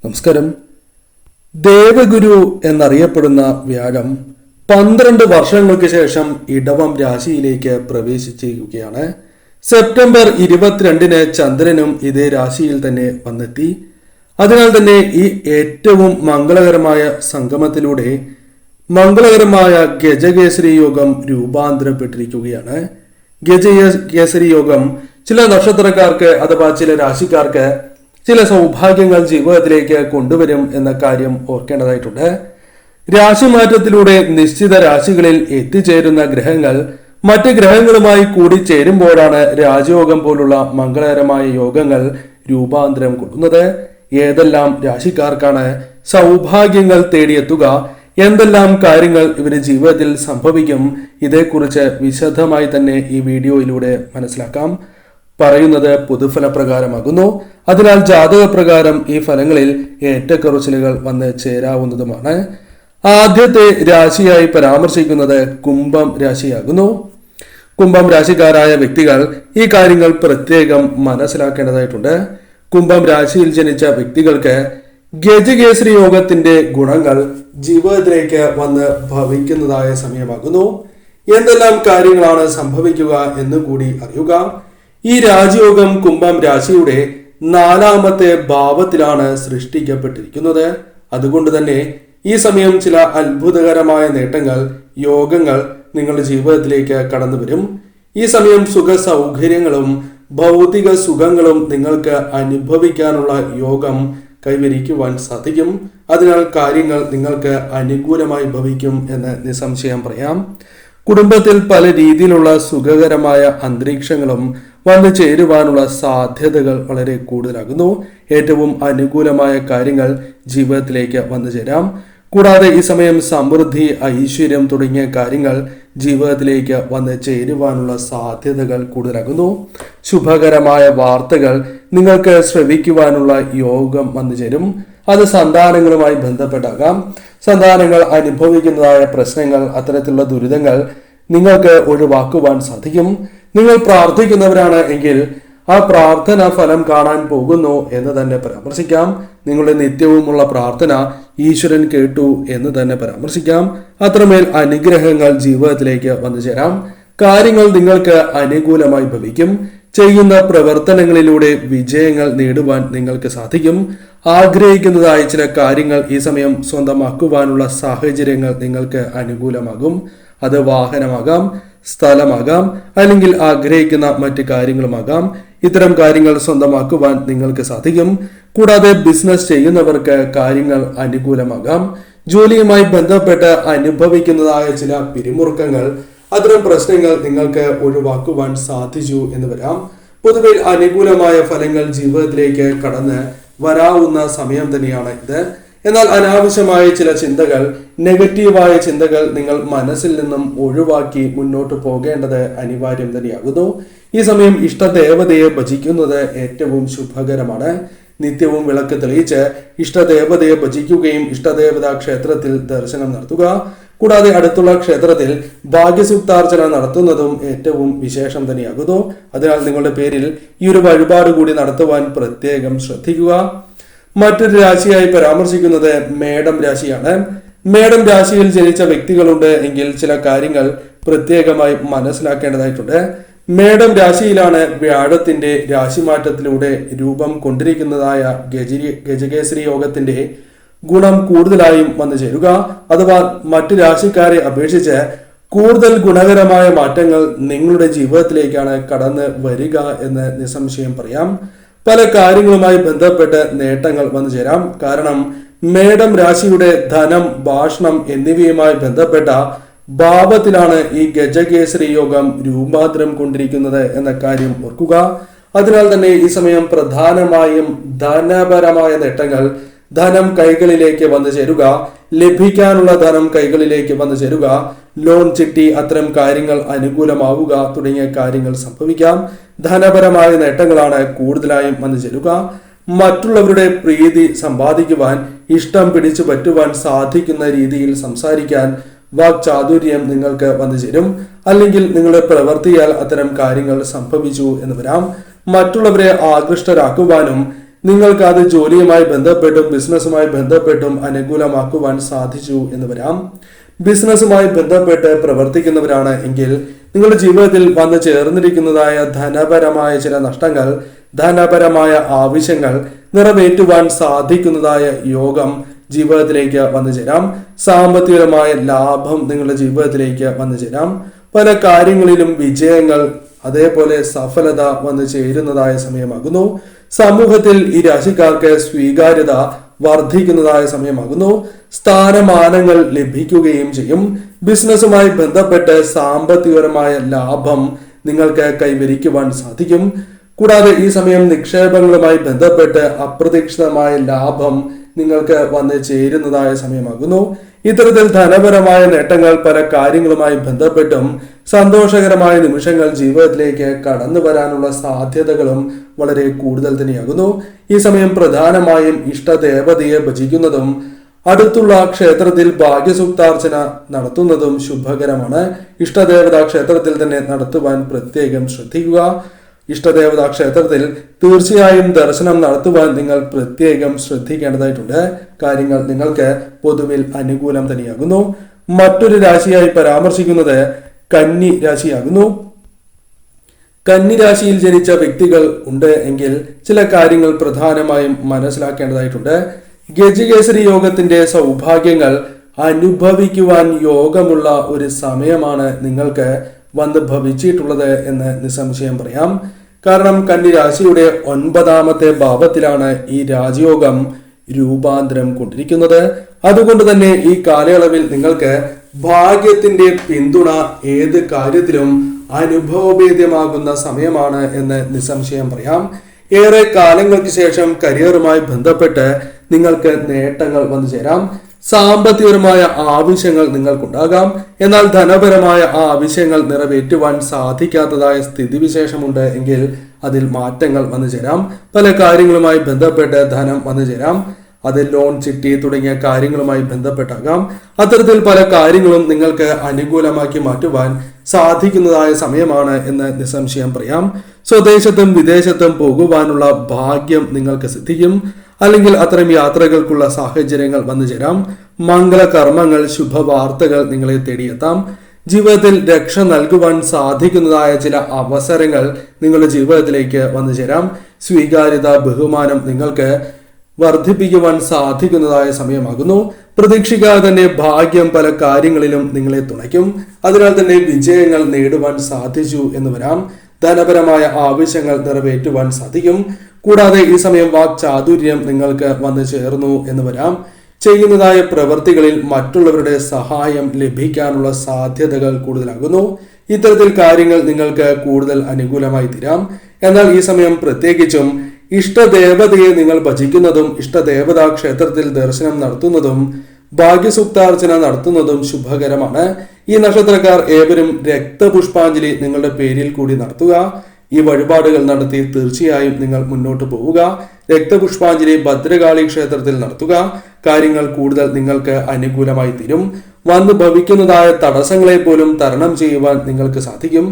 നമസ്കാരം. ദേവഗുരു എന്നറിയപ്പെടുന്ന വ്യാഴം 12 വർഷങ്ങൾക്ക് ശേഷം ഇടവം രാശിയിലേക്ക് പ്രവേശിച്ചിരിക്കുകയാണ്. സെപ്റ്റംബർ 22-ന് ചന്ദ്രനും ഇതേ രാശിയിൽ തന്നെ വന്നെത്തി. അതിനാൽ തന്നെ ഈ ഏറ്റവും മംഗളകരമായ സംഗമത്തിലൂടെ മംഗളകരമായ ഗജകേസരി യോഗം രൂപാന്തരപ്പെട്ടിരിക്കുകയാണ്. ഗജകേസരി യോഗം ചില നക്ഷത്രക്കാർക്ക് അഥവാ ചില രാശിക്കാർക്ക് ചില സൗഭാഗ്യങ്ങൾ ജീവിതത്തിലേക്ക് കൊണ്ടുവരും എന്ന കാര്യം ഓർക്കേണ്ടതായിട്ടുണ്ട്. രാശിമാറ്റത്തിലൂടെ നിശ്ചിത രാശികളിൽ എത്തിച്ചേരുന്ന ഗ്രഹങ്ങൾ മറ്റ് ഗ്രഹങ്ങളുമായി കൂടി ചേരുമ്പോഴാണ് രാജയോഗം പോലുള്ള മംഗളകരമായ യോഗങ്ങൾ രൂപാന്തരം കൊള്ളുന്നത്. ഏതെല്ലാം രാശിക്കാർക്കാണ് സൗഭാഗ്യങ്ങൾ തേടിയെത്തുക, എന്തെല്ലാം കാര്യങ്ങൾ ഇവരുടെ ജീവിതത്തിൽ സംഭവിക്കും, ഇതേക്കുറിച്ച് വിശദമായി തന്നെ ഈ വീഡിയോയിലൂടെ മനസ്സിലാക്കാം. പറയുന്നത് പൊതുഫലപ്രകാരമാകുന്നു. അതിനാൽ ജാതകപ്രകാരം ഈ ഫലങ്ങളിൽ ഏറ്റക്കുറച്ചിലുകൾ വന്ന് ചേരാവുന്നതുമാണ്. ആദ്യത്തെ രാശിയായി പരാമർശിക്കുന്നത് കുംഭം രാശിയാകുന്നു. കുംഭം രാശിക്കാരായ വ്യക്തികൾ ഈ കാര്യങ്ങൾ പ്രത്യേകം മനസ്സിലാക്കേണ്ടതായിട്ടുണ്ട്. കുംഭം രാശിയിൽ ജനിച്ച വ്യക്തികൾക്ക് ഗജകേസരി യോഗത്തിന്റെ ഗുണങ്ങൾ ജീവിതത്തിലേക്ക് വന്ന് ഭവിക്കുന്നതായ സമയമാകുന്നു. എന്തെല്ലാം കാര്യങ്ങളാണ് സംഭവിക്കുക എന്ന് കൂടി അറിയുക. ഈ രാജയോഗം കുംഭം രാശിയുടെ 4ാമത്തെ ഭാവത്തിലാണ് സൃഷ്ടിക്കപ്പെട്ടിരിക്കുന്നത്. അതുകൊണ്ട് തന്നെ ഈ സമയം ചില അത്ഭുതകരമായ നേട്ടങ്ങൾ, യോഗങ്ങൾ നിങ്ങളുടെ ജീവിതത്തിലേക്ക് കടന്നു വരും. ഈ സമയം സുഖ സൗകര്യങ്ങളും ഭൗതിക സുഖങ്ങളും നിങ്ങൾക്ക് അനുഭവിക്കാനുള്ള യോഗം കൈവരിക്കുവാൻ സാധിക്കും. അതിനാൽ കാര്യങ്ങൾ നിങ്ങൾക്ക് അനുകൂലമായി ഭവിക്കും എന്ന് നിസ്സംശയം പറയാം. കുടുംബത്തിൽ പല രീതിയിലുള്ള സുഖകരമായ അന്തരീക്ഷങ്ങളും വന്നു ചേരുവാനുള്ള സാധ്യതകൾ വളരെ കൂടുതലാകുന്നു. ഏറ്റവും അനുകൂലമായ കാര്യങ്ങൾ ജീവിതത്തിലേക്ക് വന്നു ചേരാം. കൂടാതെ ഈ സമയം സമൃദ്ധി, ഐശ്വര്യം തുടങ്ങിയ കാര്യങ്ങൾ ജീവിതത്തിലേക്ക് വന്ന് ചേരുവാനുള്ള സാധ്യതകൾ കൂടുതലാകുന്നു. ശുഭകരമായ വാർത്തകൾ നിങ്ങൾക്ക് ശ്രവിക്കുവാനുള്ള യോഗം വന്നു ചേരും. അത് സന്താനങ്ങളുമായി ബന്ധപ്പെട്ടാകാം. സന്താനങ്ങൾ അനുഭവിക്കുന്നതായ പ്രശ്നങ്ങൾ, അത്തരത്തിലുള്ള ദുരിതങ്ങൾ നിങ്ങൾക്ക് ഒഴിവാക്കുവാൻ സാധിക്കും. നിങ്ങൾ പ്രാർത്ഥിക്കുന്നവരാണ് എങ്കിൽ ആ പ്രാർത്ഥന ഫലം കാണാൻ പോകുന്നു എന്ന് തന്നെ പരാമർശിക്കാം. നിങ്ങളുടെ നിത്യവുമുള്ള പ്രാർത്ഥന ഈശ്വരൻ കേട്ടു എന്ന് തന്നെ പരാമർശിക്കാം. അത്രമേൽ അനുഗ്രഹങ്ങൾ ജീവിതത്തിലേക്ക് വന്നു ചേരാം. കാര്യങ്ങൾ നിങ്ങൾക്ക് അനുകൂലമായി ഭവിക്കും. ചെയ്യുന്ന പ്രവർത്തനങ്ങളിലൂടെ വിജയങ്ങൾ നേടുവാൻ നിങ്ങൾക്ക് സാധിക്കും. ആഗ്രഹിക്കുന്നതായ ചില കാര്യങ്ങൾ ഈ സമയം സ്വന്തമാക്കുവാനുള്ള സാഹചര്യങ്ങൾ നിങ്ങൾക്ക് അനുകൂലമാകും. അത് വാഹനമാകാം, സ്ഥലമാകാം, അല്ലെങ്കിൽ ആഗ്രഹിക്കുന്ന മറ്റ് കാര്യങ്ങളുമാകാം. ഇത്തരം കാര്യങ്ങൾ സ്വന്തമാക്കുവാൻ നിങ്ങൾക്ക് സാധിക്കും. കൂടാതെ ബിസിനസ് ചെയ്യുന്നവർക്ക് കാര്യങ്ങൾ അനുകൂലമാകാം. ജോലിയുമായി ബന്ധപ്പെട്ട് അനുഭവിക്കുന്നതായ ചില പിരിമുറുക്കങ്ങൾ, അത്തരം പ്രശ്നങ്ങൾ നിങ്ങൾക്ക് ഒഴിവാക്കുവാൻ സാധിച്ചു എന്ന് വരാം. പൊതുവെ അനുകൂലമായ ഫലങ്ങൾ ജീവിതത്തിലേക്ക് കടന്ന് വരാവുന്ന സമയം തന്നെയാണ് ഇത്. എന്നാൽ അനാവശ്യമായ ചില ചിന്തകൾ, നെഗറ്റീവായ ചിന്തകൾ നിങ്ങൾ മനസ്സിൽ നിന്നും ഒഴിവാക്കി മുന്നോട്ട് പോകേണ്ടത് അനിവാര്യം തന്നെയാകുന്നു. ഈ സമയം ഇഷ്ടദേവതയെ ഭജിക്കുന്നത് ഏറ്റവും ശുഭകരമാണ്. നിത്യവും വിളക്ക് തെളിയിച്ച് ഇഷ്ടദേവതയെ ഭജിക്കുകയും ഇഷ്ടദേവതാ ക്ഷേത്രത്തിൽ ദർശനം നടത്തുക. കൂടാതെ അടുത്തുള്ള ക്ഷേത്രത്തിൽ ഭാഗ്യസൂക്താർച്ചന നടത്തുന്നതും ഏറ്റവും വിശേഷം തന്നെയാകുന്നു. അതിനാൽ നിങ്ങളുടെ പേരിൽ ഈ ഒരു വഴിപാട് കൂടി നടത്തുവാൻ പ്രത്യേകം ശ്രദ്ധിക്കുക. മറ്റൊരു രാശിയായി പരാമർശിക്കുന്നത് മേടം രാശിയാണ്. മേടം രാശിയിൽ ജനിച്ച വ്യക്തികളുണ്ട് എങ്കിൽ ചില കാര്യങ്ങൾ പ്രത്യേകമായി മനസ്സിലാക്കേണ്ടതായിട്ടുണ്ട്. മേടം രാശിയിലാണ് വ്യാഴത്തിന്റെ രാശിമാറ്റത്തിലൂടെ രൂപം കൊണ്ടിരിക്കുന്നതായ ഗജകേസരി യോഗത്തിന്റെ ഗുണം കൂടുതലായും വന്നു ചേരുക. അഥവാ മറ്റു രാശിക്കാരെ അപേക്ഷിച്ച് കൂടുതൽ ഗുണകരമായ മാറ്റങ്ങൾ നിങ്ങളുടെ ജീവിതത്തിലേക്കാണ് കടന്ന് വരിക എന്ന് നിസ്സംശയം പറയാം. പല കാര്യങ്ങളുമായി ബന്ധപ്പെട്ട് നേട്ടങ്ങൾ വന്നു ചേരാം. കാരണം മേടം രാശിയുടെ ധനം, ഭാഷണം എന്നിവയുമായി ബന്ധപ്പെട്ട ഭാവത്തിലാണ് ഈ ഗജകേസരി യോഗം രൂപാന്തരം കൊണ്ടിരിക്കുന്നത് എന്ന കാര്യം ഓർക്കുക. അതിനാൽ തന്നെ ഈ സമയം പ്രധാനമായും ധനപരമായ നേട്ടങ്ങൾ, ധനം കൈകളിലേക്ക് വന്നു ചേരുക, ലഭിക്കാനുള്ള ധനം കൈകളിലേക്ക് വന്നു ചേരുക, ലോൺ ചിട്ടി, അത്തരം കാര്യങ്ങൾ അനുകൂലമാവുക തുടങ്ങിയ കാര്യങ്ങൾ സംഭവിക്കാം. ധനപരമായ നേട്ടങ്ങളാണ് കൂടുതലായും വന്നു ചേരുക. മറ്റുള്ളവരുടെ പ്രീതി സമ്പാദിക്കുവാൻ, ഇഷ്ടം പിടിച്ചു പറ്റുവാൻ സാധിക്കുന്ന രീതിയിൽ സംസാരിക്കാൻ വാക്ചാതുര്യം നിങ്ങൾക്ക് വന്നു ചേരും. അല്ലെങ്കിൽ നിങ്ങളുടെ പ്രവൃത്തിയാൽ അത്തരം കാര്യങ്ങൾ സംഭവിച്ചു എന്ന് വരാം. മറ്റുള്ളവരെ ആകൃഷ്ടരാക്കുവാനും നിങ്ങൾക്ക് അത് ജോലിയുമായി ബന്ധപ്പെട്ടും ബിസിനസ്സുമായി ബന്ധപ്പെട്ടും അനുകൂലമാക്കുവാൻ സാധിച്ചു എന്ന് വരാം. ബിസിനസ്സുമായി ബന്ധപ്പെട്ട് പ്രവർത്തിക്കുന്നവരാണ് എങ്കിൽ നിങ്ങളുടെ ജീവിതത്തിൽ വന്നു ചേർന്നിരിക്കുന്നതായ ധനപരമായ ചില നഷ്ടങ്ങൾ, ധനപരമായ ആവശ്യങ്ങൾ നിറവേറ്റുവാൻ സാധിക്കുന്നതായ യോഗം ജീവിതത്തിലേക്ക് വന്നു ചേരാം. സാമ്പത്തികമായ ലാഭം നിങ്ങളുടെ ജീവിതത്തിലേക്ക് വന്നു ചേരാം. പല കാര്യങ്ങളിലും വിജയങ്ങൾ, അതേപോലെ സഫലത വന്നു ചേരുന്നതായ സമയമാകുന്നു. സമൂഹത്തിൽ ഈ രാശിക്കാർക്ക് സ്വീകാര്യത വർദ്ധിക്കുന്നതായ സമയമാകുന്നു. സ്ഥാനമാനങ്ങൾ ലഭിക്കുകയും ചെയ്യും. ബിസിനസ്സുമായി ബന്ധപ്പെട്ട് സാമ്പത്തികപരമായ ലാഭം നിങ്ങൾക്ക് കൈവരിക്കുവാൻ സാധിക്കും. കൂടാതെ ഈ സമയം നിക്ഷേപങ്ങളുമായി ബന്ധപ്പെട്ട് അപ്രതീക്ഷിതമായ ലാഭം നിങ്ങൾക്ക് വന്ന് ചേരുന്നതായ സമയമാകുന്നു. ഇത്തരത്തിൽ ധനപരമായ നേട്ടങ്ങൾ, പല കാര്യങ്ങളുമായി ബന്ധപ്പെട്ടും സന്തോഷകരമായ നിമിഷങ്ങൾ ജീവിതത്തിലേക്ക് കടന്നു വരാനുള്ള സാധ്യതകളും വളരെ കൂടുതൽ തന്നെയാകുന്നു. ഈ സമയം പ്രധാനമായും ഇഷ്ടദേവതയെ ഭജിക്കുന്നതും അടുത്തുള്ള ക്ഷേത്രത്തിൽ ഭാഗ്യസൂക്താർച്ചന നടത്തുന്നതും ശുഭകരമാണ്. ഇഷ്ടദേവതാ ക്ഷേത്രത്തിൽ തന്നെ നടത്തുവാൻ പ്രത്യേകം ശ്രദ്ധിക്കുക. ഇഷ്ടദേവതാ ക്ഷേത്രത്തിൽ തീർച്ചയായും ദർശനം നടത്തുവാൻ നിങ്ങൾ പ്രത്യേകം ശ്രദ്ധിക്കേണ്ടതായിട്ടുണ്ട്. കാര്യങ്ങൾ നിങ്ങൾക്ക് പൊതുവിൽ അനുകൂലം തന്നെയാകുന്നു. മറ്റൊരു രാശിയായി പരാമർശിക്കുന്നത് കന്നി രാശിയാകുന്നു. കന്നി രാശിയിൽ ജനിച്ച വ്യക്തികൾ ഉണ്ട് എങ്കിൽ ചില കാര്യങ്ങൾ പ്രധാനമായും മനസ്സിലാക്കേണ്ടതായിട്ടുണ്ട്. ഗജകേസരി യോഗത്തിന്റെ സൗഭാഗ്യങ്ങൾ അനുഭവിക്കുവാൻ യോഗമുള്ള ഒരു സമയമാണ് നിങ്ങൾക്ക് വന്ന് ഭവിച്ചിട്ടുള്ളത് എന്ന് നിസ്സംശയം പറയാം. കാരണം കന്നി രാശിയുടെ 9ാമത്തെ ഭാവത്തിലാണ് ഈ രാജയോഗം രൂപാന്തരം കൊണ്ടിരിക്കുന്നത്. അതുകൊണ്ട് തന്നെ ഈ കാലയളവിൽ നിങ്ങൾക്ക് ഭാഗ്യത്തിന്റെ പിന്തുണ ഏത് കാര്യത്തിലും അനുഭവഭേദ്യമാകുന്ന സമയമാണ് എന്ന് നിസ്സംശയം പറയാം. ഏറെ കാലങ്ങൾക്ക് ശേഷം കരിയറുമായി ബന്ധപ്പെട്ട് നിങ്ങൾക്ക് നേട്ടങ്ങൾ വന്നു ചേരാം. സാമ്പത്തികപരമായ ആവശ്യങ്ങൾ നിങ്ങൾക്കുണ്ടാകാം. എന്നാൽ ധനപരമായ ആവശ്യങ്ങൾ നിറവേറ്റുവാൻ സാധിക്കാത്തതായ സ്ഥിതിവിശേഷമുണ്ട് എങ്കിൽ അതിൽ മാറ്റങ്ങൾ വന്നു ചേരാം. പല കാര്യങ്ങളുമായി ബന്ധപ്പെട്ട് ധനം വന്നു ചേരാം. അത് ലോൺ, ചിട്ടി തുടങ്ങിയ കാര്യങ്ങളുമായി ബന്ധപ്പെട്ടാകാം. അത്തരത്തിൽ പല കാര്യങ്ങളും നിങ്ങൾക്ക് അനുകൂലമാക്കി മാറ്റുവാൻ സാധിക്കുന്നതായ സമയമാണ് എന്ന് നിസ്സംശയം പറയാം. സ്വദേശത്തും വിദേശത്തും പോകുവാനുള്ള ഭാഗ്യം നിങ്ങൾക്ക് സിദ്ധിക്കും. അല്ലെങ്കിൽ അത്തരം യാത്രകൾക്കുള്ള സാഹചര്യങ്ങൾ വന്നു ചേരാം. മംഗളകർമ്മങ്ങൾ, ശുഭവാർത്തകൾ നിങ്ങളെ തേടിയെത്താം. ജീവിതത്തിൽ രക്ഷ നൽകുവാൻ സാധിക്കുന്നതായ ചില അവസരങ്ങൾ നിങ്ങളുടെ ജീവിതത്തിലേക്ക് വന്നു ചേരാം. സ്വീകാര്യത, ബഹുമാനം നിങ്ങൾക്ക് വർദ്ധിപ്പിക്കുവാൻ സാധിക്കുന്നതായ സമയമാകുന്നു. പ്രതീക്ഷിക്കാതെ തന്നെ ഭാഗ്യം പല കാര്യങ്ങളിലും നിങ്ങളെ തുണയ്ക്കും. അതിനാൽ തന്നെ വിജയങ്ങൾ നേടുവാൻ സാധിച്ചു എന്ന് വരാം. ധനപരമായ ആവശ്യങ്ങൾ നിറവേറ്റുവാൻ സാധിക്കും. കൂടാതെ ഈ സമയം വാക്ചാതുര്യം നിങ്ങൾക്ക് വന്നു ചേർന്നു എന്ന് വരാം. ചെയ്യുന്നതായ പ്രവൃത്തികളിൽ മറ്റുള്ളവരുടെ സഹായം ലഭിക്കാനുള്ള സാധ്യതകൾ കൂടുതലാകുന്നു. ഇത്തരത്തിൽ കാര്യങ്ങൾ നിങ്ങൾക്ക് കൂടുതൽ അനുകൂലമായി തീരാം. എന്നാൽ ഈ സമയം പ്രത്യേകിച്ചും ഇഷ്ടദേവതയെ നിങ്ങൾ ഭജിക്കുന്നതും ഇഷ്ടദേവതാ ക്ഷേത്രത്തിൽ ദർശനം നടത്തുന്നതും ഭാഗ്യസൂക്താർച്ചന നടത്തുന്നതും ശുഭകരമാണ്. ഈ നക്ഷത്രക്കാർ ഏവരും രക്തപുഷ്പാഞ്ജലി നിങ്ങളുടെ പേരിൽ കൂടി നടത്തുക. ഈ വഴിപാടുകൾ നടത്തി തീർച്ചയായും നിങ്ങൾ മുന്നോട്ട് പോവുക. രക്തപുഷ്പാഞ്ജലി ഭദ്രകാളി ക്ഷേത്രത്തിൽ നടത്തുക. കാര്യങ്ങൾ കൂടുതൽ നിങ്ങൾക്ക് അനുകൂലമായി തീരും. വന്നു ഭവിക്കുന്നതായ തടസ്സങ്ങളെ പോലും തരണം ചെയ്യുവാൻ നിങ്ങൾക്ക് സാധിക്കും.